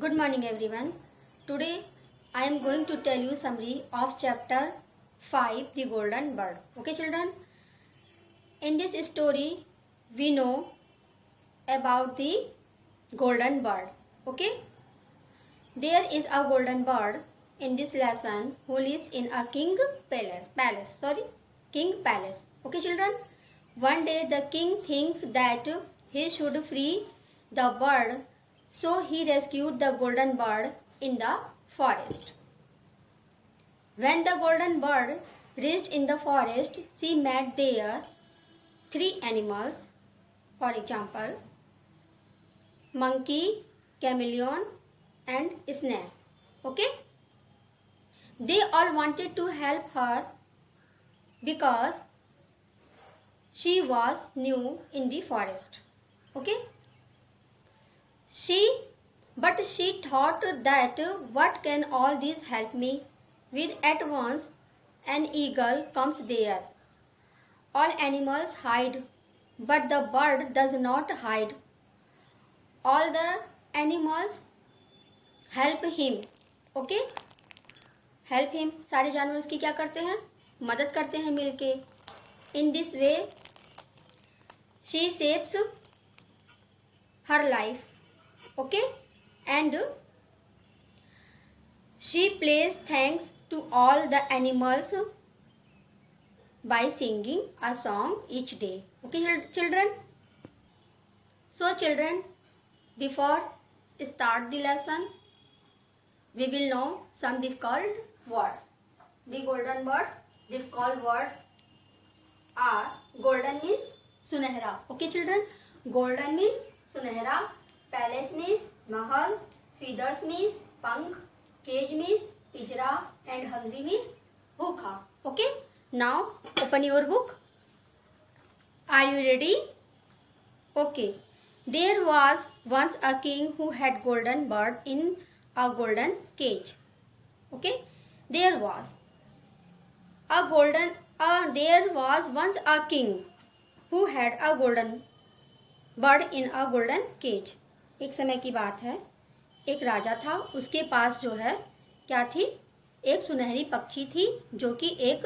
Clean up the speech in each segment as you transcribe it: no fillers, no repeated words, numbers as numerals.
Good morning everyone. Today I am going to tell you summary of chapter 5 The Golden Bird. Okay children? In this story we know about the golden bird. Okay? There is a golden bird in this lesson who lives in a king palace. Okay children? One day the king thinks that he should free the bird, so he rescued the golden bird in the forest. When the golden bird reached in the forest, she met there three animals, for example, monkey, chameleon and snake. Okay? They all wanted to help her because she was new in the forest. Okay? But she thought that what can all these help me with? At once an eagle comes there. All animals hide, but the bird does not hide. All the animals help him. Okay? Help him. सारे जानवर उसकी क्या करते हैं? मदद करते हैं मिलके. In this way she saves her life. Okay? And she plays thanks to all the animals by singing a song each day. Okay children? So children, before start the lesson, we will know some difficult words. The golden birds, difficult words are golden means sunehra. Okay children? Golden means sunehra. Palace means mahal. Feathers means पंख. Cage means पिंजरा. And hungry means भूखा. Okay? Now open your book. Are you ready? Okay. There was once a king who had golden bird in a golden cage. Okay? There was once a king who had a golden bird in a golden cage. एक समय की बात है, एक राजा था, उसके पास जो है क्या थी? एक सुनहरी पक्षी थी जो कि एक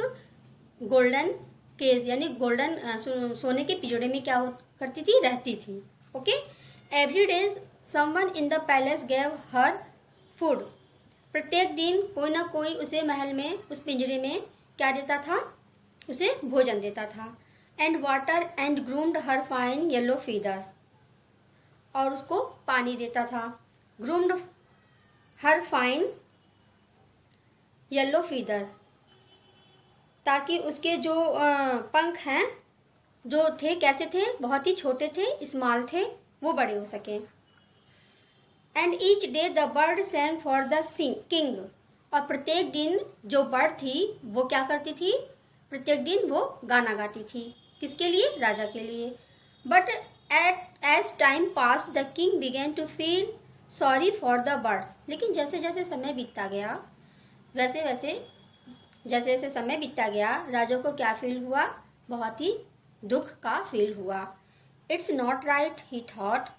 गोल्डन केज यानी गोल्डन सोने के पिंजरे में क्या करती थी? रहती थी. Okay? Every day someone in the palace gave her food. प्रत्येक दिन कोई ना कोई उसे महल में, उस पिंजरे में क्या देता था? उसे भोजन देता था. And water and groomed her fine yellow feather. और उसको पानी देता था. ग्रूम्ड हर फाइन येलो फीदर, ताकि उसके जो पंख हैं जो थे कैसे थे? बहुत ही छोटे थे, स्मॉल थे, वो बड़े हो सके. And each day the bird सैंग for the king. और प्रत्येक दिन जो बर्ड थी वो क्या करती थी? प्रत्येक दिन वो गाना गाती थी. किसके लिए? राजा के लिए. But as time pass the king began to feel sorry for the bird. लेकिन जैसे जैसे समय बीतता गया जैसे समय बीतता गया, राजा को क्या फील हुआ? बहुत ही दुख का फील हुआ. It's not right he thought.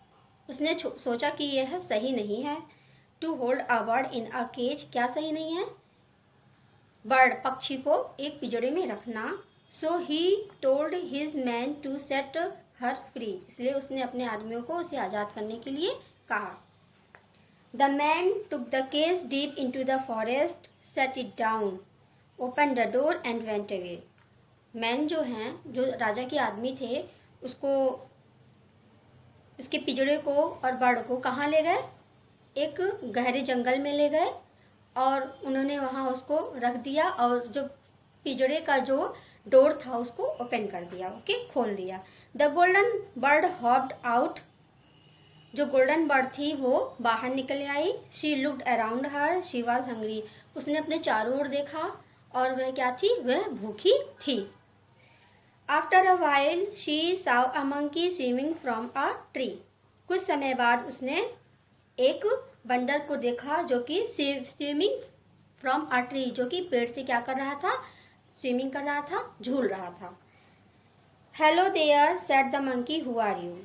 उसने सोचा कि यह सही नहीं है. To hold a bird in a cage. क्या सही नहीं है? बर्ड पक्षी को एक पिंजरे में रखना. So he told his man to set her free. इसलिए उसने अपने आदमियों को उसे आज़ाद करने के लिए कहा. The man took the cage deep into the forest, set it down, open the door and went away. Man जो हैं, जो राजा के आदमी थे, उसको, उसके पिंजरे को और बर्ड को कहाँ ले गए? एक गहरे जंगल में ले गए और उन्होंने वहाँ उसको रख दिया और जो पिंजरे का जो डोर था उसको ओपन कर दिया. ओके? खोल दिया. The golden bird hopped out. जो गोल्डन बर्ड थी वो बाहर निकल आई. She looked around her, she was hungry. उसने अपने चारों ओर देखा और वह क्या थी? वह भूखी थी. After a while she saw a monkey swimming from a tree. कुछ समय बाद उसने एक बंदर को देखा जो कि स्विमिंग फ्रॉम अ ट्री, जो कि पेड़ से क्या कर रहा था? स्विमिंग कर रहा था, झूल रहा था. Hello there said the monkey, who are you.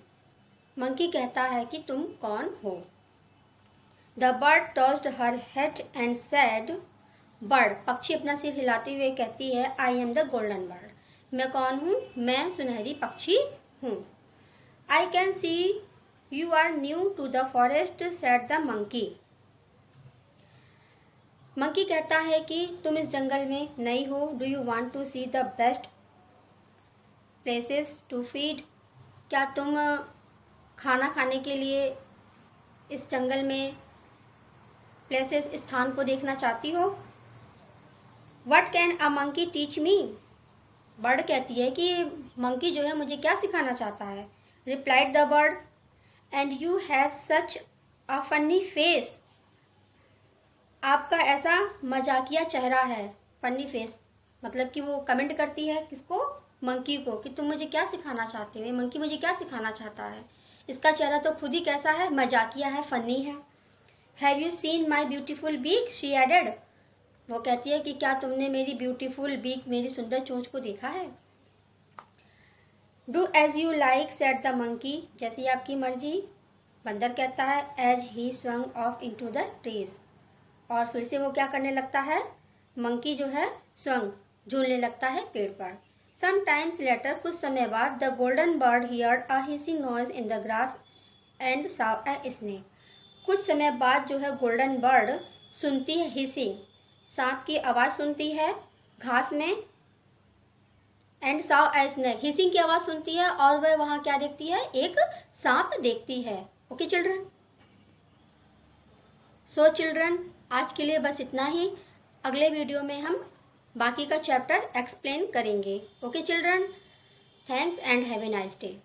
Monkey कहता है कि तुम कौन हो. The bird tossed her head and said, bird पक्षी अपना सिर हिलाते हुए कहती है, I am the golden bird, मैं कौन हूँ, मैं सुनहरी पक्षी हूँ। I can see you are new to the forest said the monkey, monkey कहता है कि तुम इस जंगल में नई हो। Do you want to see the best places to feed, क्या तुम खाना खाने के लिए इस जंगल में प्लेसेस स्थान को देखना चाहती हो। What can a monkey teach me, bird कहती है कि मंकी जो है मुझे क्या सिखाना चाहता है। Replied the bird, and you have such a funny face, आपका ऐसा मजाकिया चेहरा है। फनी फेस मतलब कि वो कमेंट करती है किसको, मंकी को, कि तुम मुझे क्या सिखाना चाहते हो, मंकी मुझे क्या सिखाना चाहता है, इसका चेहरा तो खुद ही कैसा है, मजाकिया है, फनी है। Have you seen my beautiful beak, she added, वो कहती है कि क्या तुमने मेरी ब्यूटीफुल बीक, मेरी सुंदर चोंच को देखा है। Do as you like said the monkey, जैसी आपकी मर्जी, बंदर कहता है। As he swung off into the trees, और फिर से वो क्या करने लगता है, मंकी जो है स्वंग झूलने लगता है पेड़ पर। समटाइम्स लेटर, कुछ समय बाद, the golden bird heard a hissing noise in the grass and saw a snake, कुछ समय बाद जो है गोल्डन बर्ड सुनती है हिसिंग, सांप की आवाज़ सुनती है घास में, and saw a snake, hissing की आवाज़ सुनती है और वह वहाँ क्या देखती है, एक सांप देखती है। ओके चिल्ड्रन, सो चिल्ड्रन आज के लिए बस इतना ही, अगले वीडियो में हम बाकी का चैप्टर एक्सप्लेन करेंगे। Okay children, thanks and have a nice day.